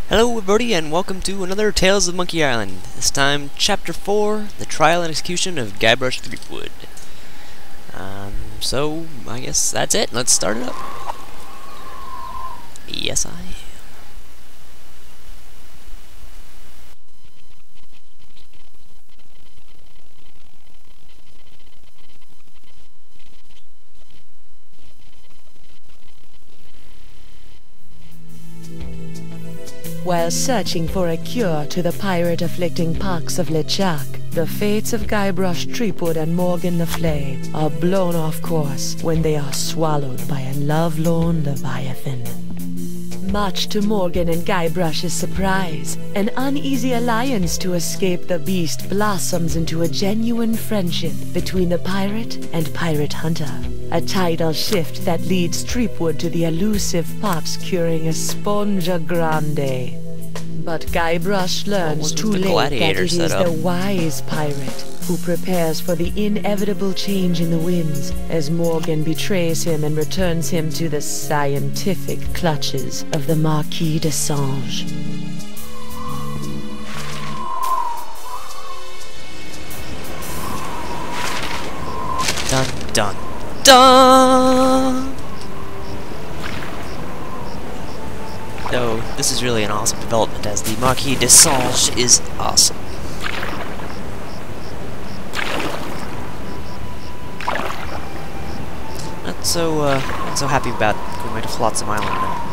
Hello everybody and welcome to another Tales of Monkey Island. This time, Chapter 4, The Trial and Execution of Guybrush Threepwood. So, I guess that's it. Let's start it up. Yes, I am. While searching for a cure to the pirate-afflicting pox of LeChuck, the fates of Guybrush Threepwood and Morgan Le Fay are blown off course when they are swallowed by a lovelorn Leviathan. Much to Morgan and Guybrush's surprise, an uneasy alliance to escape the beast blossoms into a genuine friendship between the pirate and pirate hunter. A tidal shift that leads Threepwood to the elusive pox curing Esponja Grande. But Guybrush learns too late that it is the wise pirate who prepares for the inevitable change in the winds as Morgan betrays him and returns him to the scientific clutches of the Marquis de Sange. Dun dun dun! So, this is really an awesome development as the Marquis de Sange is awesome. Not so happy about going back to Flotsam Island now.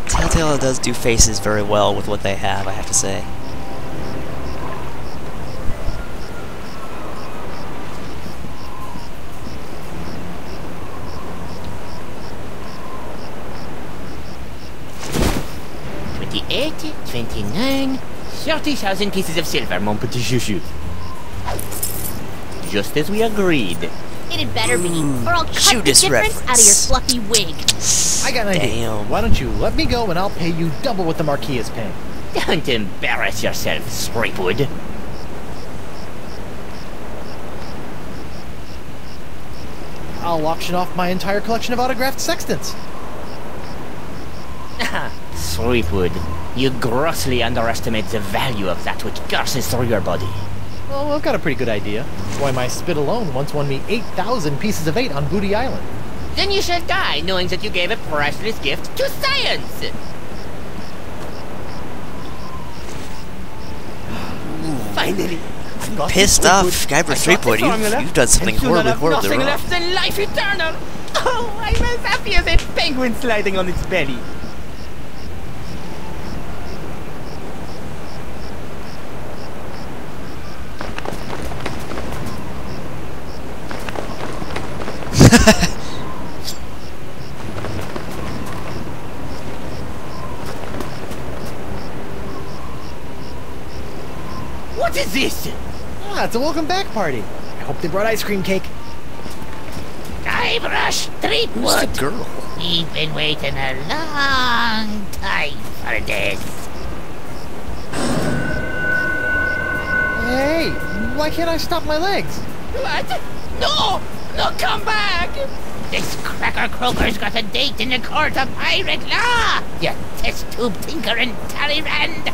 Telltale does do faces very well with what they have, I have to say. $28, $29, 30,000 pieces of silver, mon petit chouchou. Just as we agreed. It had better be, or I'll cut the difference out of your fluffy wig. I got an idea. Why don't you let me go and I'll pay you double what the Marquis is paying. Don't embarrass yourself, Threepwood. I'll auction off my entire collection of autographed sextants. Threepwood, you grossly underestimate the value of that which courses through your body. Well, I've got a pretty good idea. Why, my spit alone once won me 8,000 pieces of 8 on Booty Island. Then you shall die knowing that you gave a priceless gift to science! Finally! Pissed off, Guybrush Threepwood, you've done something horribly nothing wrong. left than life eternal! Oh, I'm as happy as a penguin sliding on its belly! What is this? Ah, it's a welcome back party. I hope they brought ice cream cake. Guybrush Threepwood! Who's the girl? We've been waiting a long time for this. Hey, why can't I stop my legs? What? No! No, come back! This cracker croaker's got a date in the court of pirate law! You test tube tinker and Talleyrand!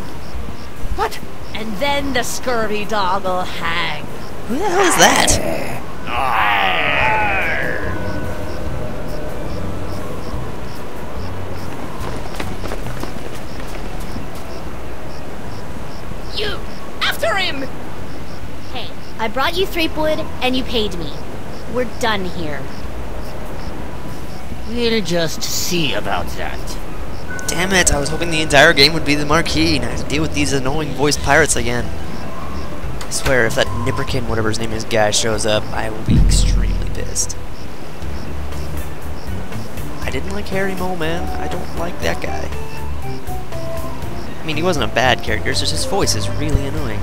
What? And then the scurvy dog'll hang. Who the hell is that? You! After him! Hey, I brought you Threepwood, and you paid me. We're done here. We'll just see about that. Damn it, I was hoping the entire game would be the Marquis, and I have to deal with these annoying voiced pirates again. I swear, if that Nipperkin, whatever his name is, guy shows up, I will be extremely pissed. I didn't like Harry Mole, man. I don't like that guy. I mean, he wasn't a bad character, it's just his voice is really annoying.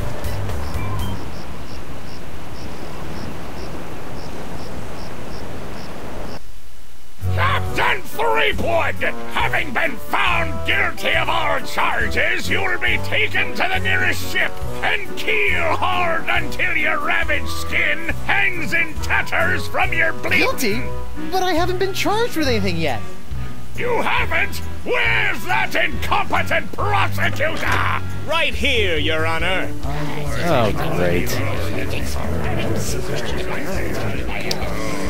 Threepwood, having been found guilty of all your charges, you'll be taken to the nearest ship and keel-hauled until your ravaged skin hangs in tatters from your bleeding. Guilty? But I haven't been charged with anything yet. You haven't? Where's that incompetent prosecutor? Right here, Your Honor. Oh, great.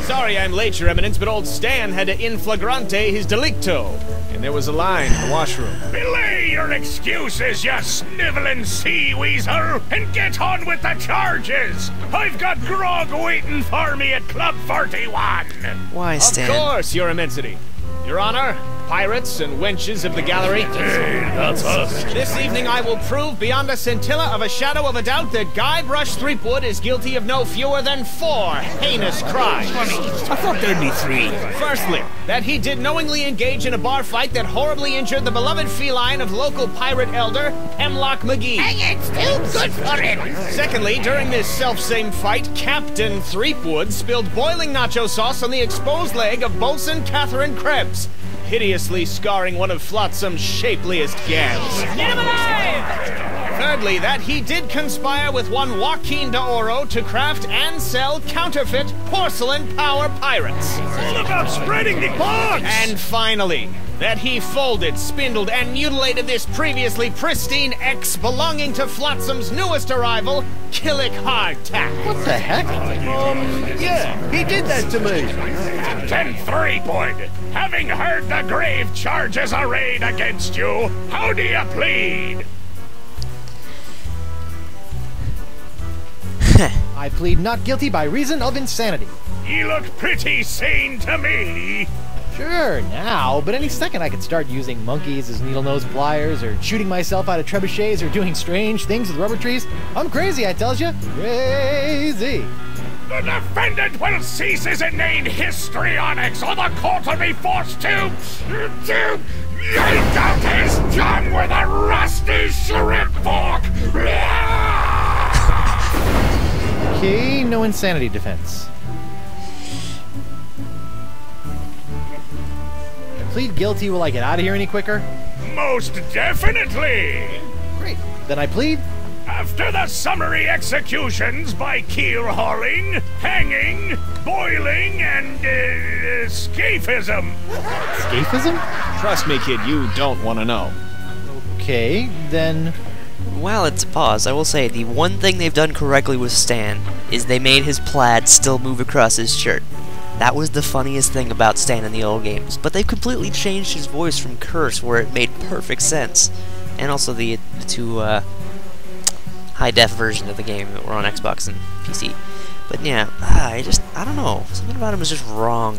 Sorry I'm late, Your Eminence, but old Stan had to in flagrante his delicto. And there was a line in the washroom. Belay your excuses, you sniveling sea weasel, and get on with the charges. I've got grog waiting for me at Club 41. Why, Stan? Of course, Your Immensity. Your Honor, pirates and wenches of the gallery. Hey, that's us. This evening I will prove beyond a scintilla of a shadow of a doubt that Guybrush Threepwood is guilty of no fewer than 4 heinous crimes. I thought there'd be 3. Firstly, that he did knowingly engage in a bar fight that horribly injured the beloved feline of local pirate elder, Hemlock McGee. Dang, it's too good for him. Secondly, during this self-same fight, Captain Threepwood spilled boiling nacho sauce on the exposed leg of Bosun Catherine Krebs, hideously scarring one of Flotsam's shapeliest gams. Get him alive! Thirdly, that he did conspire with one Joaquin de Oro to craft and sell counterfeit porcelain power pirates. All about spreading the bugs. And finally, that he folded, spindled, and mutilated this previously pristine X belonging to Flotsam's newest arrival, Killick Hardtack. What the heck? Yeah, he did that to me. Captain Threepwood, having heard the grave charges arrayed against you, how do you plead? I plead not guilty by reason of insanity. You look pretty sane to me. Sure, now, but any second I could start using monkeys as needle-nose pliers, or shooting myself out of trebuchets, or doing strange things with rubber trees. I'm crazy, I tells you. Crazy. The defendant will cease his inane histrionics, or the court will be forced to yank out his tongue with a rusty shrimp fork. Okay, no insanity defense. Plead guilty. Will I get out of here any quicker? Most definitely. Great. Then I plead. After the summary executions by keel hauling, hanging, boiling, and scaphism. Scaphism? Trust me, kid, you don't want to know. Okay, then. While it's a pause, I will say the one thing they've done correctly with Stan is they made his plaid still move across his shirt. That was the funniest thing about Stan in the old games, but they've completely changed his voice from Curse, where it made perfect sense. And also the two high-def versions of the game that were on Xbox and PC. But yeah, I don't know. Something about him was just wrong.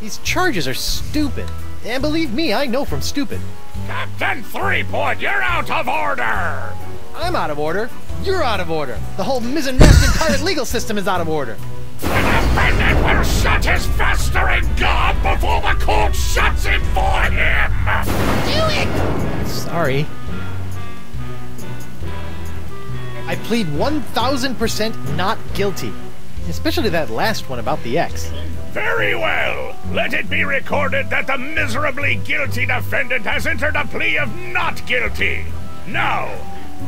These charges are stupid. And believe me, I know from stupid. Captain Threepwood, you're out of order! I'm out of order. You're out of order. The whole mizzen-masted pirate legal system is out of order. The defendant will shut his festering gob before the court shuts it for him! Do it! Sorry. I plead 1000% not guilty. Especially that last one about the X. Very well. Let it be recorded that the miserably guilty defendant has entered a plea of not guilty. Now,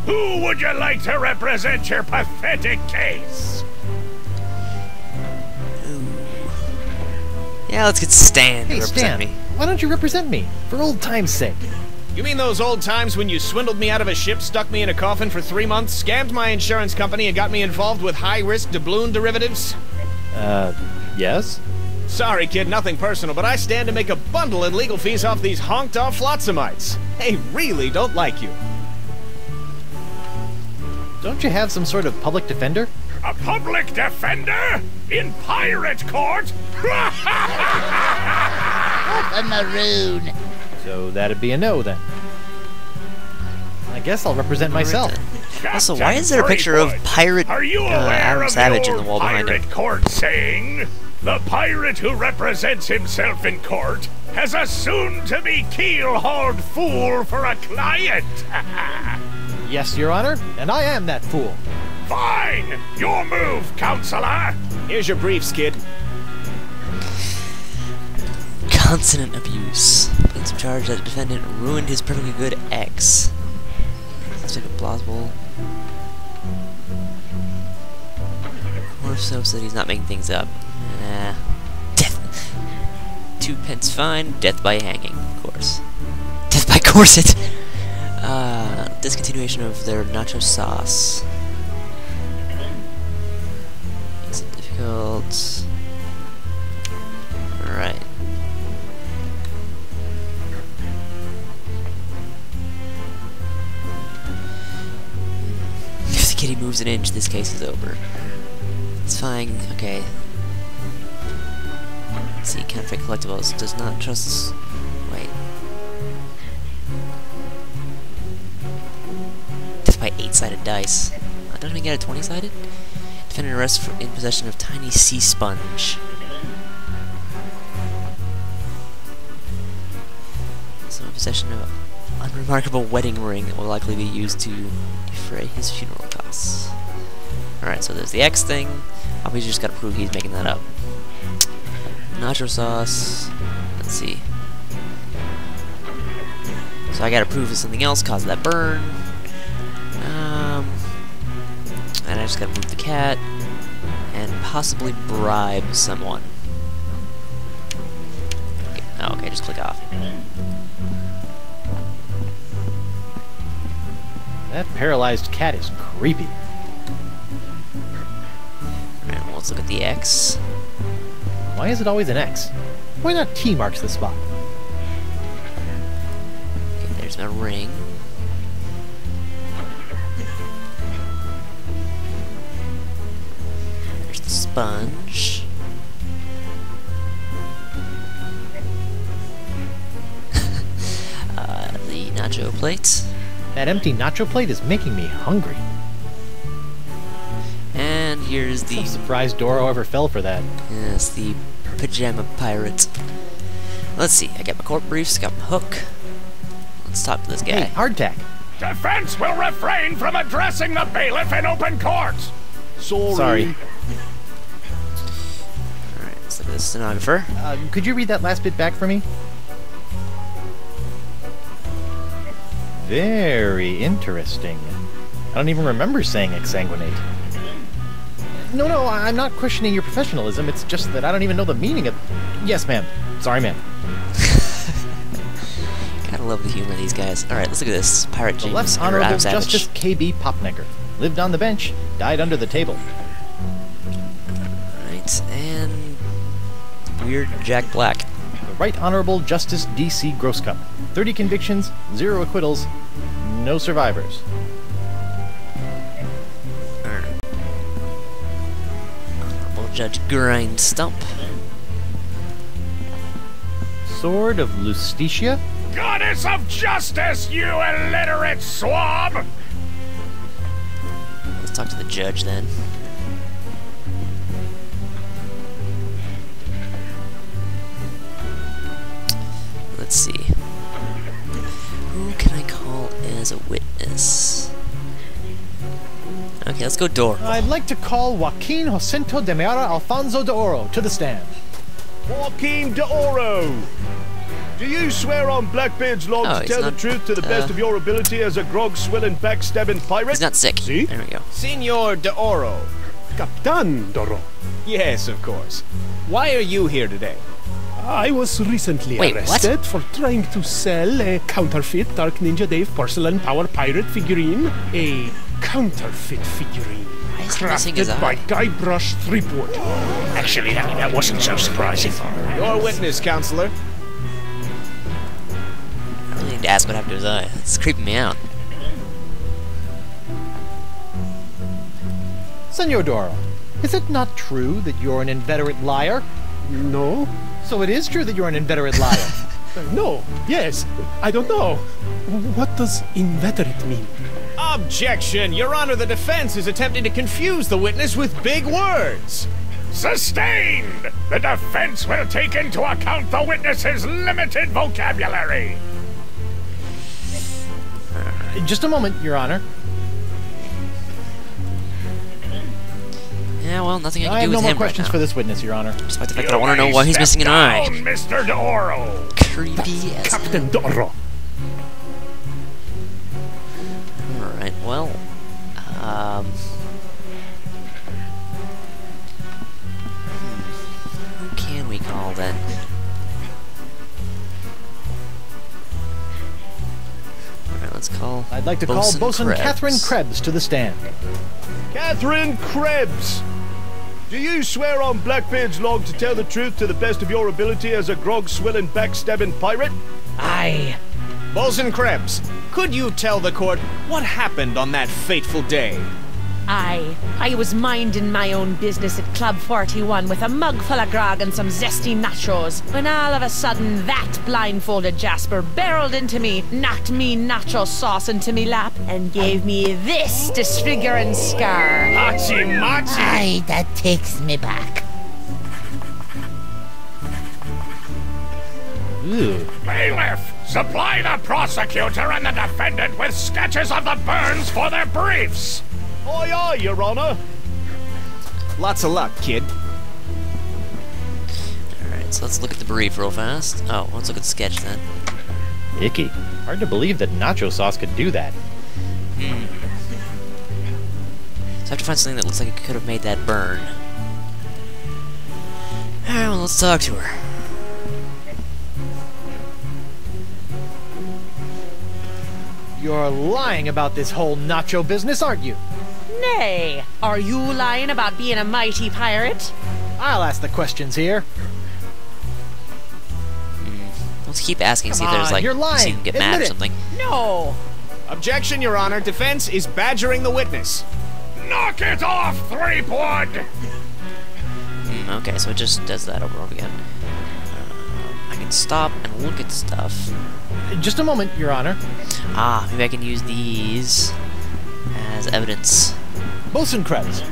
who would you like to represent your pathetic case? Yeah, let's get Stan to Hey, represent Stan, me. why don't you represent me? For old time's sake. You mean those old times when you swindled me out of a ship, stuck me in a coffin for 3 months, scammed my insurance company, and got me involved with high-risk doubloon derivatives? Yes? Sorry, kid, nothing personal, but I stand to make a bundle in legal fees off these honked-off Flotsamites. They really don't like you. Don't you have some sort of public defender? A public defender? In pirate court? A maroon. So that'd be a no, then. I guess I'll represent myself. Also, why is there a picture of pirate Are you aware Adam of Savage the in old the wall behind him? pirate court saying? The pirate who represents himself in court has a soon-to-be keel-hauled fool for a client. Yes, Your Honor, and I am that fool. Fine! Your move, counselor! Here's your briefs, kid. Consonant abuse. It's charged that the defendant ruined his perfectly good ex. That's like a plausible. Or so that he's not making things up. Death. 2 pence fine. Death by hanging, of course. Death by corset. Discontinuation of their nacho sauce. It's difficult. Alright. If the kitty moves an inch, this case is over. It's fine. Okay. Let's see, counterfeit collectibles. Does not trust. Wait. Death by 8-sided dice. Doesn't he get a 20-sided? Defendant arrested in possession of tiny sea sponge. So in possession of an unremarkable wedding ring that will likely be used to defray his funeral costs. Alright, so there's the X thing. Obviously just gotta prove he's making that up. Nacho sauce. Let's see. So I gotta prove it's something else caused that burn. And I just gotta move the cat and possibly bribe someone. Okay, oh, okay, just click off. That paralyzed cat is creepy. Alright, well, let's look at the X. Why is it always an X? Why not T marks the spot? Okay, there's my ring. There's the sponge. The nacho plate. That empty nacho plate is making me hungry. And here's the... I'm surprised Doro ever fell for that. Yes, the pajama pirate. Let's see, I got my court briefs, got my hook. Let's talk to this guy. Hey, hardtack. Defense will refrain from addressing the bailiff in open court. Sorry. Alright, let's look at the stenographer. Could you read that last bit back for me? Very interesting. I don't even remember saying exsanguinate. No, I'm not questioning your professionalism. It's just that I don't even know the meaning of... Yes, ma'am. Sorry, ma'am. Gotta love the humor of these guys. Alright, let's look at this. Pirate The James left under Honorable Adam Savage. Justice K.B. Popnecker. Lived on the bench. Died under the table. Alright, and... Weird Jack Black. The Right Honorable Justice D.C. Grosscup. 30 convictions, 0 acquittals, no survivors. Honorable Judge Grind Stump. Sword of Lustitia? Goddess of justice, you illiterate swab! Let's talk to the judge then. Let's see. Who can I call as a witness? Okay, let's go Doro. I'd like to call Joaquin Jacinto de Meara Alfonso de Oro to the stand. Joaquin de Oro! Do you swear on Blackbeard's log Oh, to he's tell the not, truth to the best of your ability as a grog-swilling, backstabbing pirate? He's not sick. See? There we go. Senor de Oro. Captain Doro. Yes, of course. Why are you here today? I was recently Wait, arrested for trying to sell a counterfeit Dark Ninja Dave porcelain power pirate figurine. A counterfeit figurine. Why is he missing his Crafted by eye? Guybrush Threepwood. Actually, that wasn't so surprising. Your witness, counselor. I really need to ask what happened to his eye. It's creeping me out. Senor Doro, is it not true that you're an inveterate liar? No? So it is true that you're an inveterate liar. No. Yes. I don't know. What does inveterate mean? Objection! Your Honor, the defense is attempting to confuse the witness with big words. Sustained! The defense will take into account the witness's limited vocabulary. Just a moment, Your Honor. Yeah, well, nothing I can I do have with no more him questions right for now. this witness, Your Honor. Despite the fact that I want to know why he's missing an eye. Mr. Doro. creepy as Captain Doro. Alright, well, who can we call then? Alright, let's call... I'd like to call Bosun Catherine Krebs to the stand. Catherine Krebs! Do you swear on Blackbeard's log to tell the truth to the best of your ability as a grog-swilling, backstabbing pirate? Aye. Bosun Krebs, could you tell the court what happened on that fateful day? I was minding my own business at Club 41 with a mug full of grog and some zesty nachos, when all of a sudden that blindfolded Jasper barreled into me, knocked me nacho sauce into me lap, and gave me this disfiguring scar. Hachi-machi! Aye, that takes me back. Ooh. Bailiff, supply the prosecutor and the defendant with sketches of the burns for their briefs. Aye, aye, Your Honor. Lots of luck, kid. Alright, so let's look at the brief real fast. Oh, let's look at the sketch then. Icky. Hard to believe that nacho sauce could do that. So I have to find something that looks like it could have made that burn. Alright, well, let's talk to her. You're lying about this whole nacho business, aren't you? Nay, are you lying about being a mighty pirate? I'll ask the questions here. Let's keep asking, see if Come there's on, like, you're lying. see if we can get mad or Admit it. something. No. Objection, Your Honor. Defense is badgering the witness. Knock it off, Threepwood! Okay, so it just does that over and over again. I can stop and look at stuff. Just a moment, Your Honor. Ah, maybe I can use these as evidence. Bosun Krebs,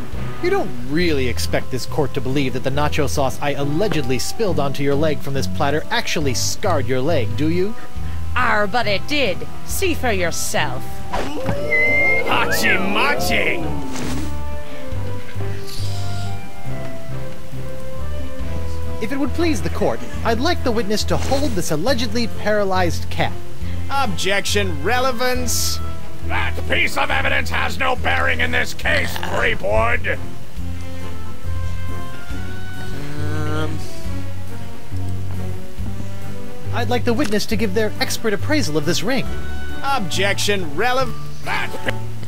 you don't really expect this court to believe that the nacho sauce I allegedly spilled onto your leg from this platter actually scarred your leg, do you? But it did. See for yourself. Hachi-machi! If it would please the court, I'd like the witness to hold this allegedly paralyzed cat. Objection. Relevance. That piece of evidence has no bearing in this case, Threepwood! I'd like the witness to give their expert appraisal of this ring. Objection.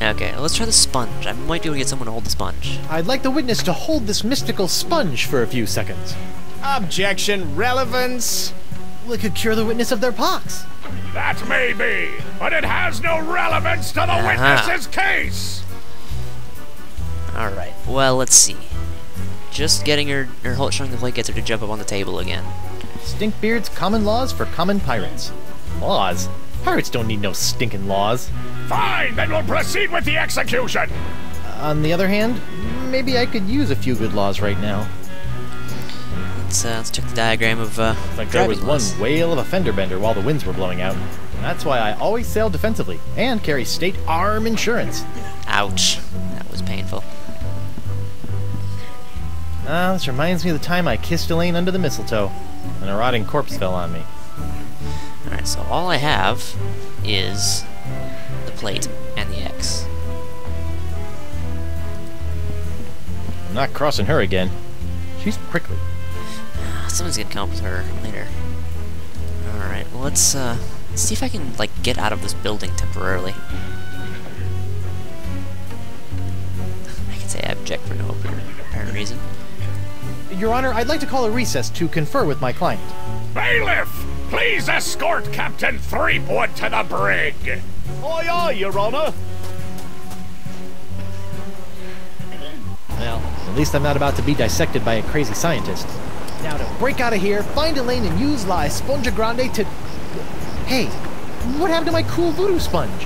Okay, let's try the sponge. I might be able to get someone to hold the sponge. I'd like the witness to hold this mystical sponge for a few seconds. Objection. Relevance. Well, it could cure the witness of their pox. That may be, but it has no relevance to the witness's case! Alright, well, let's see. Just getting her showing the plate gets her to jump up on the table again. Stinkbeard's common laws for common pirates. Laws? Pirates don't need no stinking laws. Fine, then we'll proceed with the execution! On the other hand, maybe I could use a few good laws right now. Let's check the diagram of Like there was driving one laws. whale of a fender bender while the winds were blowing out. That's why I always sail defensively and carry state arm insurance. Ouch. That was painful. This reminds me of the time I kissed Elaine under the mistletoe, and a rotting corpse fell on me. Alright, so all I have is the plate and the X. I'm not crossing her again. She's prickly. Someone's gonna come up with her later. Alright, well let's see if I can, like, get out of this building temporarily. I can say I object for no apparent reason. Your Honor, I'd like to call a recess to confer with my client. Bailiff, please escort Captain Threepwood to the brig! Aye, aye, Your Honor. Well, at least I'm not about to be dissected by a crazy scientist. Now to break out of here, find Elaine and use La Esponja Grande to... Hey, what happened to my cool voodoo sponge?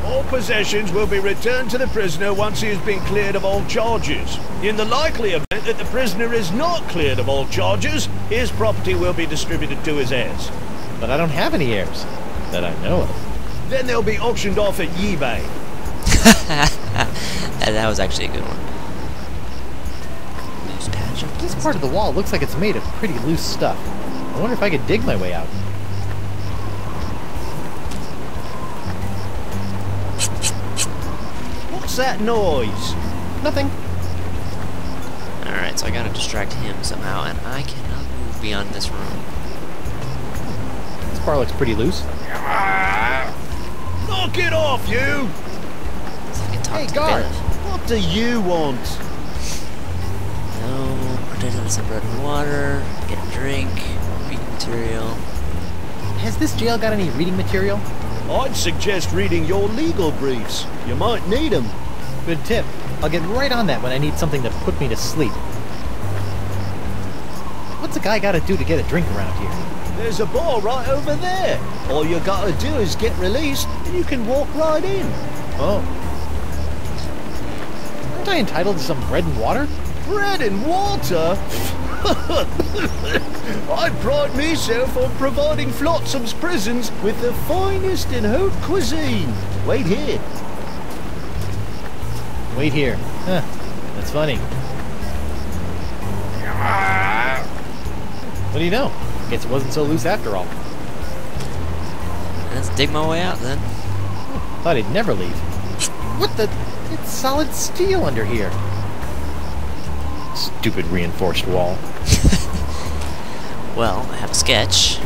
All possessions will be returned to the prisoner once he has been cleared of all charges. In the likely event that the prisoner is not cleared of all charges, his property will be distributed to his heirs. But I don't have any heirs. That I know of. Then they'll be auctioned off at eBay. That was actually a good one. Loose patch of This part of the wall looks like it's made of pretty loose stuff. I wonder if I could dig my way out. What's that noise? Nothing. Alright, so I gotta distract him somehow, and I cannot move beyond this room. This bar looks pretty loose. Knock it off, you! So I can talk Hey, to guard. Beth. What do you want? No, protect with some bread and water, get a drink, reading material. Has this jail got any reading material? I'd suggest reading your legal briefs. You might need them. Good tip. I'll get right on that when I need something to put me to sleep. What's a guy gotta do to get a drink around here? There's a bar right over there. All you gotta do is get released, and you can walk right in. Oh. Aren't I entitled to some bread and water? Bread and water? I pride myself on providing Flotsam's prisons with the finest in haute cuisine. Wait here. Wait here. Huh. That's funny. What do you know? Guess it wasn't so loose after all. Let's dig my way out then. Thought he'd never leave. What the? It's solid steel under here. Stupid reinforced wall. Well, I have a sketch.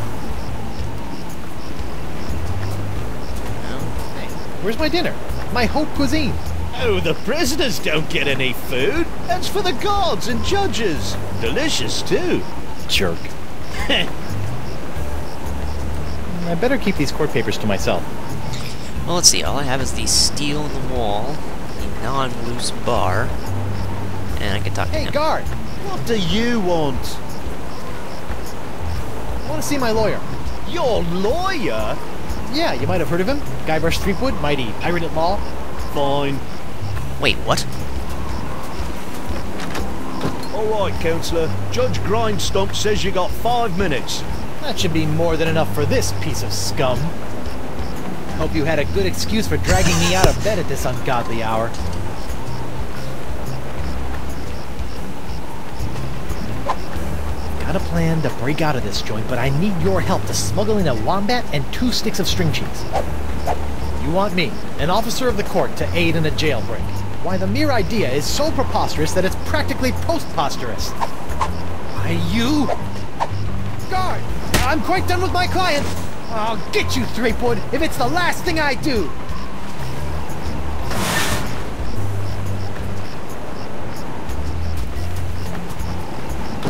Hey, where's my dinner? My haute cuisine. Oh, the prisoners don't get any food. That's for the guards and judges. Delicious, too. Jerk. I better keep these court papers to myself. Well, let's see. All I have is the steel in the wall, the non-loose bar, and I can talk to Hey, him. guard! What do you want? I want to see my lawyer. Your lawyer? Yeah, you might have heard of him. Guybrush Threepwood, mighty pirate at law. Fine. Wait, what? All right, Counselor. Judge Grindstump says you got 5 minutes. That should be more than enough for this piece of scum. Hope you had a good excuse for dragging me out of bed at this ungodly hour. Got a plan to break out of this joint, but I need your help to smuggle in a wombat and 2 sticks of string cheese. You want me, an officer of the court, to aid in a jailbreak. Why, the mere idea is so preposterous that it's practically postposterous. Why, you... Guard! I'm quite done with my client! I'll get you, Threepwood, if it's the last thing I do!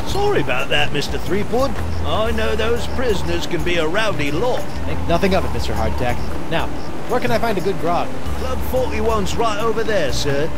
Sorry about that, Mr. Threepwood. I know those prisoners can be a rowdy lot. Think nothing of it, Mr. Hardtack. Now, where can I find a good grog? Club 41's right over there, sir.